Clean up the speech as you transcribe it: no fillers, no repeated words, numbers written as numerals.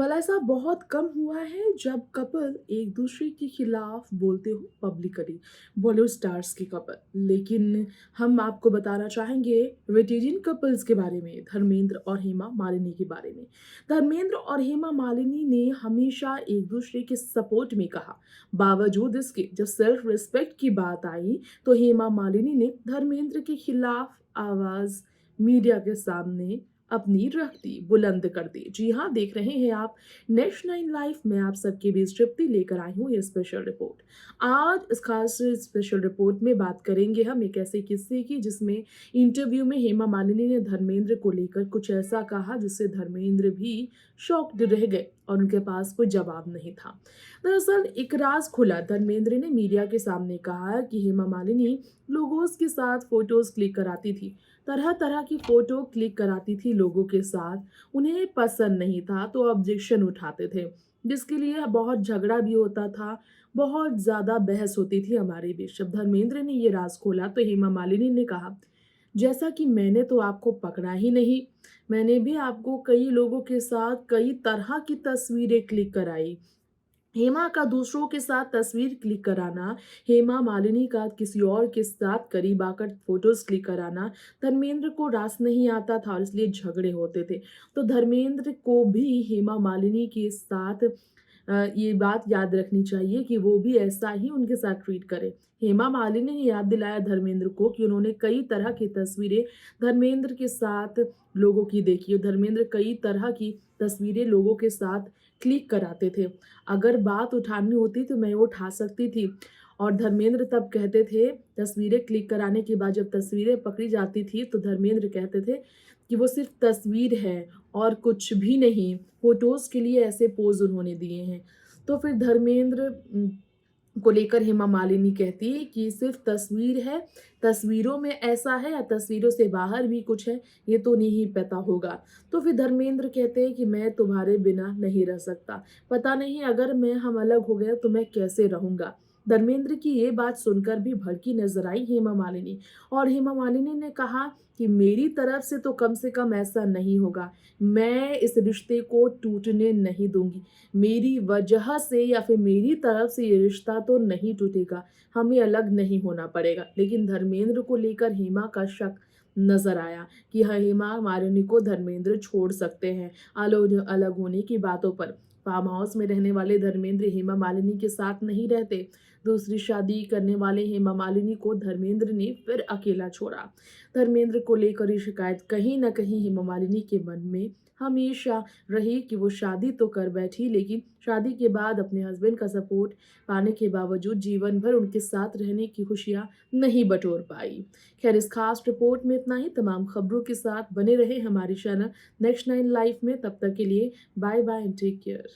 भला ऐसा बहुत कम हुआ है जब कपल एक दूसरे के खिलाफ बोलते हो पब्लिकली, बॉलीवुड स्टार्स की कपल। लेकिन हम आपको बताना चाहेंगे वेटेरियन कपल्स के बारे में, धर्मेंद्र और हेमा मालिनी के बारे में। धर्मेंद्र और हेमा मालिनी ने हमेशा एक दूसरे के सपोर्ट में कहा। बावजूद इसके जब सेल्फ रिस्पेक्ट की बात आई तो हेमा मालिनी ने धर्मेंद्र के खिलाफ आवाज मीडिया के सामने अपनी रख दी, बुलंद कर दी। जी हाँ, देख रहे हैं आप नेक्स्ट नाइन लाइफ में आप सबके बीच तृप्ति लेकर आई हूँ ये स्पेशल रिपोर्ट। आज इस खास स्पेशल रिपोर्ट में बात करेंगे हम एक ऐसे किस्से की जिसमें इंटरव्यू में हेमा मालिनी ने धर्मेंद्र को लेकर कुछ ऐसा कहा जिससे धर्मेंद्र भी शॉक्ड रह गए और उनके पास कोई जवाब नहीं था। दरअसल एक राज खुला। धर्मेंद्र ने मीडिया के सामने कहा कि हेमा मालिनी लोगों के साथ फोटोज क्लिक कराती थी, तरह तरह की फोटो क्लिक कराती थी लोगों के साथ। उन्हें पसंद नहीं था तो ऑब्जेक्शन उठाते थे, जिसके लिए बहुत झगड़ा भी होता था, बहुत ज्यादा बहस होती थी हमारे बीच। जब धर्मेंद्र ने ये राज खोला तो हेमा मालिनी ने कहा, जैसा कि मैंने तो आपको पकड़ा ही नहीं, मैंने भी आपको कई लोगों के साथ कई तरह की तस्वीरें क्लिक कराई। हेमा का दूसरों के साथ तस्वीर क्लिक कराना, हेमा मालिनी का किसी और के साथ करीब आकर फोटोज क्लिक कराना धर्मेंद्र को रास नहीं आता था और इसलिए झगड़े होते थे। तो धर्मेंद्र को भी हेमा मालिनी के साथ ये बात याद रखनी चाहिए कि वो भी ऐसा ही उनके साथ ट्रीट करे। हेमा मालिनी ने याद दिलाया धर्मेंद्र को कि उन्होंने कई तरह की तस्वीरें धर्मेंद्र के साथ लोगों की देखी और धर्मेंद्र कई तरह की तस्वीरें लोगों के साथ क्लिक कराते थे। अगर बात उठानी होती तो मैं वो उठा सकती थी। और धर्मेंद्र तब कहते थे, तस्वीरें क्लिक कराने के बाद जब तस्वीरें पकड़ी जाती थी तो धर्मेंद्र कहते थे कि वो सिर्फ तस्वीर है और कुछ भी नहीं। फोटोज के लिए ऐसे पोज उन्होंने दिए हैं। तो फिर धर्मेंद्र को लेकर हेमा मालिनी कहती कि सिर्फ तस्वीर है, तस्वीरों में ऐसा है या तस्वीरों से बाहर भी कुछ है, ये तो नहीं पता होगा। तो फिर धर्मेंद्र कहते हैं कि मैं तुम्हारे बिना नहीं रह सकता, पता नहीं अगर मैं हम अलग हो गए तो मैं कैसे रहूंगा। धर्मेंद्र की ये बात सुनकर भी भड़की नजर आई हेमा मालिनी और हेमा मालिनी ने कहा कि मेरी तरफ से कम ऐसा नहीं होगा, मैं इस रिश्ते को टूटने नहीं दूंगी। मेरी वजह से या फिर मेरी तरफ से ये रिश्ता तो नहीं टूटेगा, हमें अलग नहीं होना पड़ेगा। लेकिन धर्मेंद्र को लेकर हेमा का शक नजर आया कि हाँ, हेमा मालिनी को धर्मेंद्र छोड़ सकते हैं अलग अलग होने की बातों पर। फार्म हाउस में रहने वाले धर्मेंद्र हेमा मालिनी के साथ नहीं रहते। दूसरी शादी करने वाले हेमा मालिनी को धर्मेंद्र ने फिर अकेला छोड़ा। धर्मेंद्र को लेकर ये शिकायत कहीं ना कहीं हेमा मालिनी के मन में हमेशा रही कि वो शादी तो कर बैठी लेकिन शादी के बाद अपने हस्बैंड का सपोर्ट पाने के बावजूद जीवन भर उनके साथ रहने की खुशियां नहीं बटोर पाई। खैर, इस खास रिपोर्ट में इतना ही। तमाम खबरों के साथ बने रहे हमारी चैनल नेक्स्ट नाइन लाइफ में। तब तक के लिए bye bye and take care.